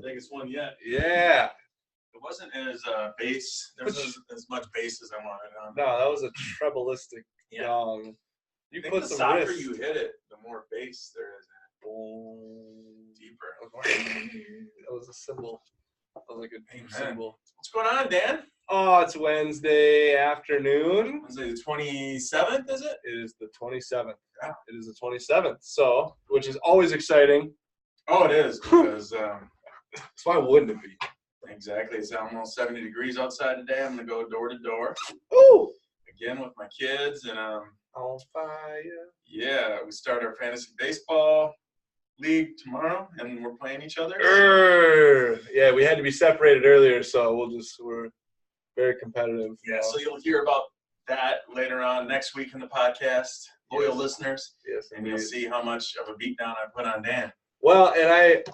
the biggest one yet. Yeah. It wasn't as bass. There wasn't as much bass as I wanted on. No, that was a treblistic gong. You put the softer you hit it, the more bass there is in it. Deeper. That was a symbol. That was like a deep symbol. What's going on, Dan? Oh, it's Wednesday afternoon. Wednesday the 27th, is it? It is the 27th. Yeah. It is the 27th. So, which is always exciting. Oh, it is. Because so why wouldn't it be? Exactly. It's almost 70 degrees outside today. I'm going to go door to door. Ooh! Again with my kids. And on fire. Yeah, we start our fantasy baseball league tomorrow, and we're playing each other. Yeah, we had to be separated earlier, so we're very competitive. Yeah, so you'll hear about that later on next week in the podcast, loyal listeners. Yes, and you'll see how much of a beatdown I put on Dan. Well, and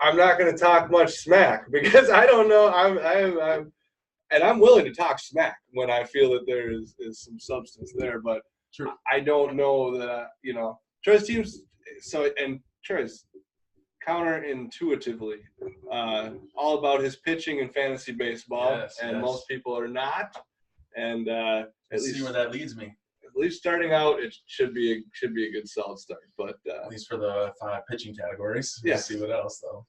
I'm not going to talk much smack because I don't know. I'm willing to talk smack when I feel that there is some substance there, but True. I don't know that Troy's teams. So and Troy's counterintuitively all about his pitching in fantasy baseball, and most people are not. And at least see where that leads me. At least starting out, it should be a good solid start. But at least for the 5 pitching categories. Yeah. We'll see what else though.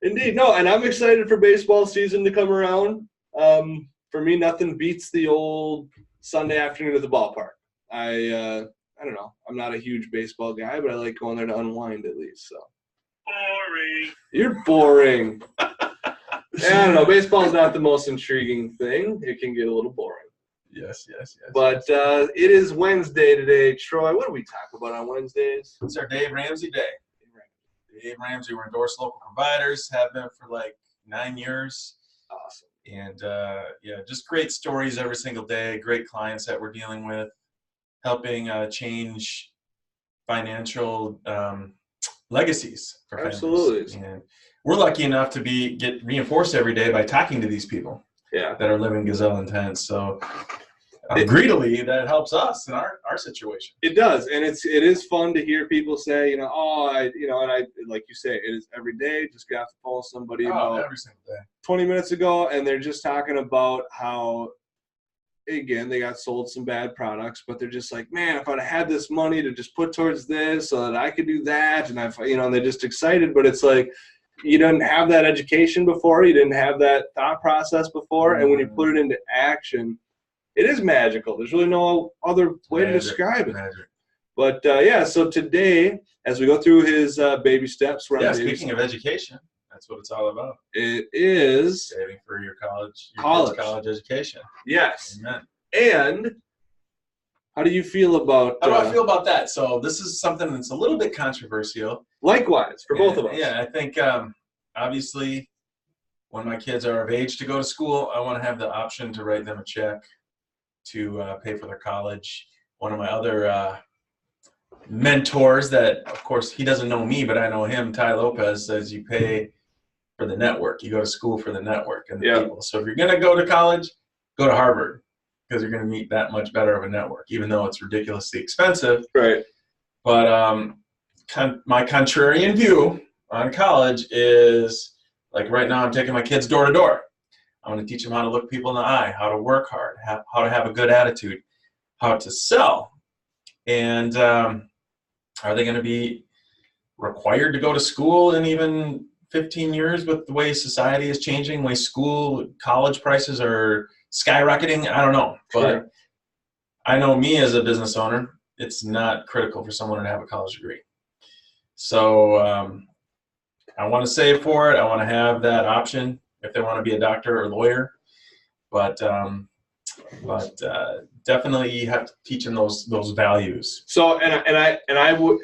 Indeed, no, and I'm excited for baseball season to come around. For me, nothing beats the old Sunday afternoon at the ballpark. I don't know. I'm not a huge baseball guy, but I like going there to unwind at least. So. Boring. You're boring. I don't know. Baseball's not the most intriguing thing. It can get a little boring. Yes. But it is Wednesday today. Troy, what do we talk about on Wednesdays? It's our Dave Ramsey Day. Dave Ramsey, we're endorsed local providers, have been for like 9 years. Awesome. And just great stories every single day, great clients that we're dealing with, helping change financial legacies for families. Absolutely. And we're lucky enough to get reinforced every day by talking to these people that are living gazelle intense. So greedily, that helps us in our situation. It does, and it is fun to hear people say, and I like you say, it is every day. Just got to follow somebody about every single day. 20 minutes ago, and they're just talking about how, again, they got sold some bad products, but they're just like, man, if I'd have had this money to just put towards this so that I could do that, and they're just excited, but it's like, you didn't have that education before, you didn't have that thought process before, and when you put it into action, it is magical. There's really no other way to describe it. Magic. But, so today, as we go through his baby steps. Speaking of education, that's what it's all about. It is. Saving for your college education. Yes. Amen. And how do you feel about... How do I feel about that? So this is something that's a little bit controversial. Likewise, for both of us. Yeah, I think, obviously, when my kids are of age to go to school, I want to have the option to write them a check to pay for their college. One of my other mentors that, of course, he doesn't know me, but I know him, Ty Lopez, says you pay for the network. You go to school for the network and the people. So if you're going to go to college, go to Harvard because you're going to meet that much better of a network, even though it's ridiculously expensive. Right. But my contrarian view on college is, like right now I'm taking my kids door to door. I want to teach them how to look people in the eye, how to work hard, how to have a good attitude, how to sell. And are they going to be required to go to school in even 15 years with the way society is changing, the way college prices are skyrocketing? I don't know. But I know me as a business owner, it's not critical for someone to have a college degree. So I want to save for it. I want to have that option if they want to be a doctor or lawyer, but definitely you have to teach them those values. So, and I would,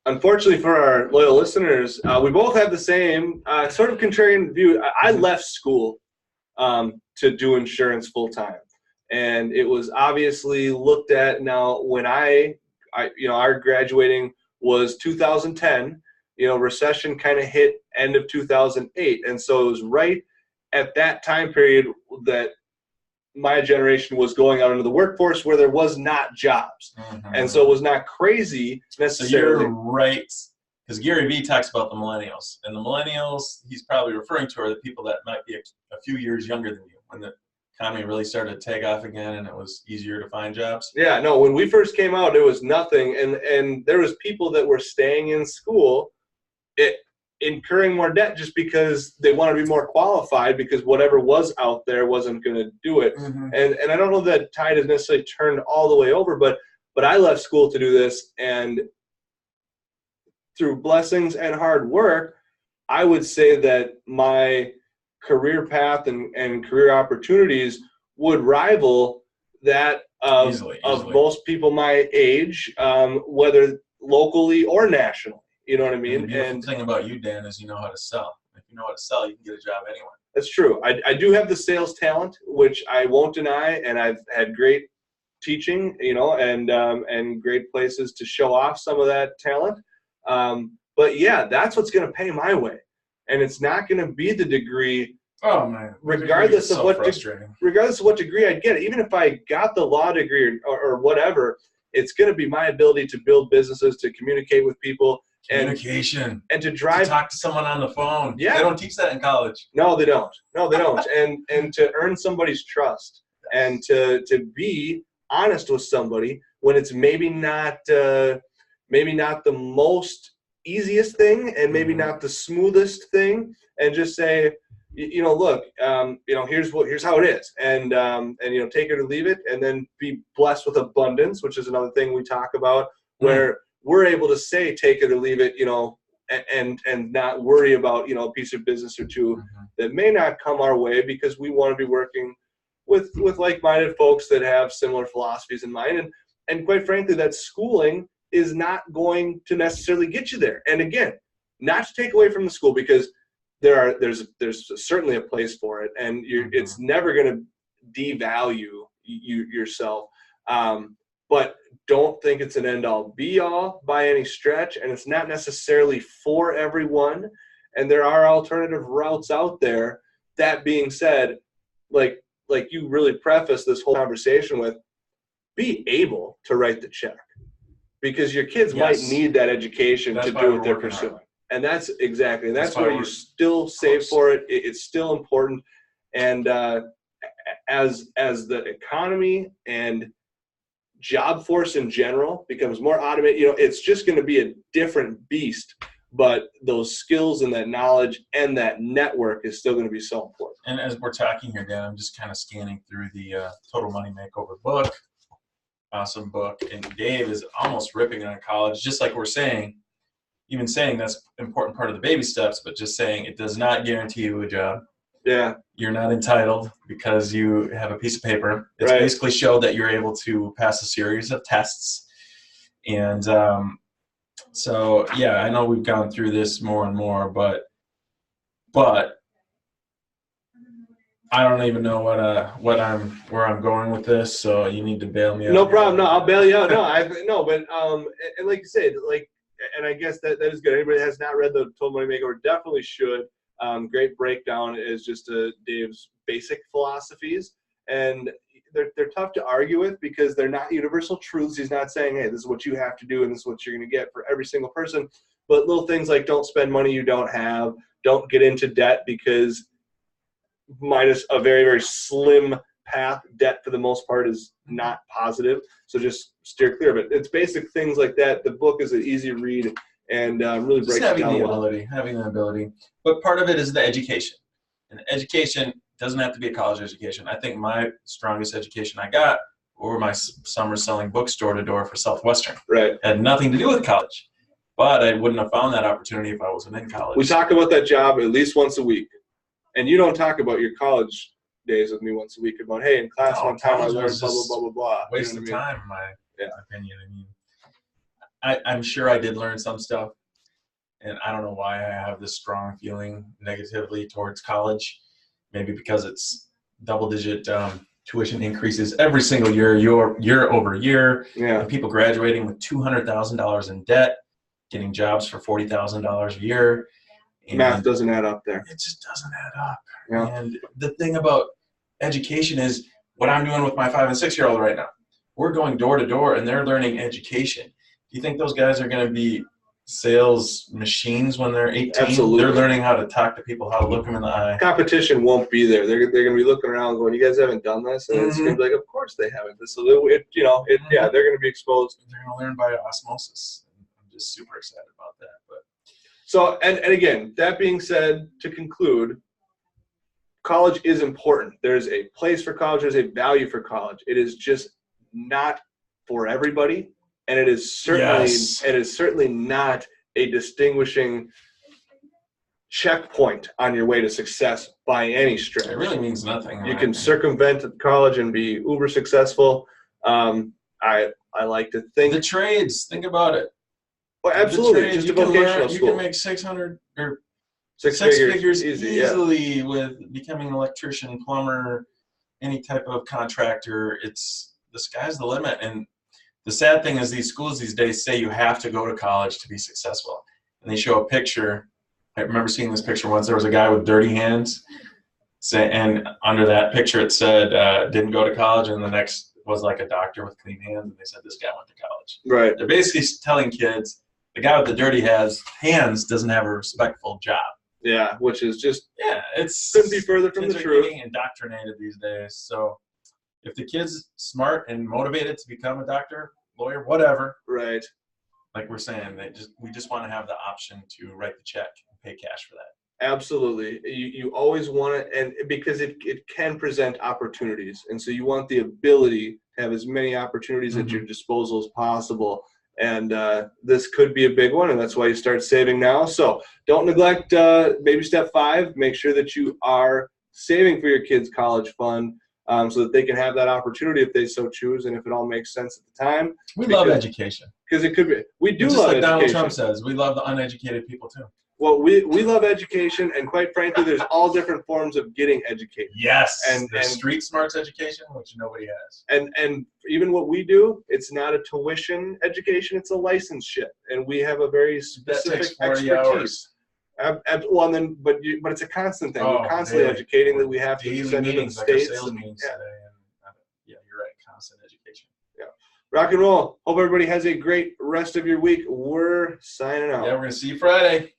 unfortunately for our loyal listeners, we both have the same sort of contrarian view. I left school to do insurance full time, and it was obviously looked at. Now, when our graduating was 2010. Recession kind of hit end of 2008. And so it was right at that time period that my generation was going out into the workforce where there was not jobs. Mm-hmm. And so it was not crazy necessarily. So you're right because Gary Vee talks about the millennials, and the millennials he's probably referring to are the people that might be a few years younger than you, when the economy really started to take off again and it was easier to find jobs. Yeah, no, when we first came out, it was nothing, and there was people that were staying in school, incurring more debt just because they wanted to be more qualified, because whatever was out there wasn't going to do it. Mm-hmm. And I don't know that tide has necessarily turned all the way over, but I left school to do this, and through blessings and hard work, I would say that my career path and career opportunities would rival that Easily. most people my age, whether locally or nationally. You know what I mean? And the beautiful thing about you, Dan, is you know how to sell. If you know how to sell, you can get a job anywhere. That's true. I do have the sales talent, which I won't deny, and I've had great teaching, and great places to show off some of that talent. But yeah, that's what's going to pay my way, and it's not going to be the degree. Oh man! Regardless of what degree I get, even if I got the law degree or whatever, it's going to be my ability to build businesses, to communicate with people, communication, and to drive, to talk to someone on the phone. Yeah, they don't teach that in college. No, they don't. and to earn somebody's trust, and to be honest with somebody when it's maybe not the most easiest thing, and maybe not the smoothest thing, and just say, look, here's how it is, and take it or leave it, and then be blessed with abundance, which is another thing we talk about, where we're able to say take it or leave it, and not worry about a piece of business or two that may not come our way, because we want to be working with like-minded folks that have similar philosophies in mind, and quite frankly, that schooling is not going to necessarily get you there. And again, not to take away from the school, because there's certainly a place for it, and it's never going to devalue yourself. But don't think it's an end-all be-all by any stretch, and it's not necessarily for everyone. And there are alternative routes out there. That being said, like you really preface this whole conversation with, be able to write the check, because your kids might need that education to do what they're pursuing. And that's where you still save for it. It's still important. And as the economy and job force in general becomes more automated, it's just going to be a different beast. But those skills and that knowledge and that network is still going to be so important. And as we're talking here, Dan, I'm just kind of scanning through the Total Money Makeover book. Awesome book. And Dave is almost ripping on college, just like we're saying. Even saying that's an important part of the baby steps, but just saying it does not guarantee you a job. Yeah. You're not entitled because you have a piece of paper. It's basically showed that you're able to pass a series of tests. And so, yeah, I know we've gone through this more and more, but I don't even know where I'm going with this. So you need to bail me out. No problem. No, I'll bail you out. But and like you said, and I guess that is good. Anybody that has not read the Total Money Makeover definitely should. Great breakdown is just Dave's basic philosophies, and they're tough to argue with because they're not universal truths. He's not saying, hey, this is what you have to do and this is what you're going to get for every single person. But little things like don't spend money you don't have, don't get into debt, because minus a very, very slim path, debt for the most part is not positive. So just steer clear of it. It's basic things like that. The book is an easy read and really breaks it down. Having the ability. But part of it is the education. And education doesn't have to be a college education. I think my strongest education I got were my summers selling books door to door for Southwestern. Right. It had nothing to do with college. But I wouldn't have found that opportunity if I wasn't in college. We talk about that job at least once a week. And you don't talk about your college days with me once a week about, hey, in class one time I learned blah, blah, blah, blah, blah. Waste of time, in my opinion. I mean, I'm sure I did learn some stuff. And I don't know why I have this strong feeling negatively towards college. Maybe because it's double-digit tuition increases every single year over year. Yeah. And people graduating with $200,000 in debt, getting jobs for $40,000 a year. And math doesn't add up there. It just doesn't add up. Yeah. And the thing about education is what I'm doing with my 5- and 6-year-old right now. We're going door to door, and they're learning education. Do you think those guys are going to be sales machines when they're 18. Absolutely. They're learning how to talk to people, how to look them in the eye. Competition won't be there. They're going to be looking around going, you guys haven't done this? And it's going to be like, of course they haven't. So, yeah, they're going to be exposed. They're going to learn by osmosis. I'm just super excited about that. But so, and again, that being said, to conclude, college is important. There's a place for college. There's a value for college. It is just not for everybody. And it is certainly not a distinguishing checkpoint on your way to success by any stretch. It really means nothing. You can circumvent college and be uber successful. I like to think the trades. Think about it. Well, absolutely, just a vocational school. You can make 600 or six figures easily with becoming an electrician, plumber, any type of contractor. It's the sky's the limit. And the sad thing is these schools these days say you have to go to college to be successful. And they show a picture. I remember seeing this picture once. There was a guy with dirty hands. And under that picture it said, didn't go to college. And the next was like a doctor with clean hands. And they said, this guy went to college. Right. They're basically telling kids, the guy with the dirty hands doesn't have a respectful job. Yeah, which is just it's couldn't be further from the truth. Getting indoctrinated these days. So if the kid's smart and motivated to become a doctor, lawyer, whatever, right? Like we're saying, we just want to have the option to write the check and pay cash for that. Absolutely, you always want to, and because it can present opportunities, and so you want the ability to have as many opportunities at your disposal as possible. And this could be a big one, and that's why you start saving now. So don't neglect baby step 5. Make sure that you are saving for your kids' college fund so that they can have that opportunity if they so choose, and if it all makes sense at the time. We love education. Because it could be. We do just love like education. Donald Trump says, we love the uneducated people too. Well, we love education, and quite frankly, there's all different forms of getting educated. Yes, and street smarts education, which nobody has. And even what we do, it's not a tuition education; it's a licenseship, and we have a very specific expertise. But it's a constant thing. We're constantly educating that we have to send into the states. Sales meetings today, and you're right, constant education. Yeah, rock and roll. Hope everybody has a great rest of your week. We're signing out. Yeah, we're gonna see you Friday.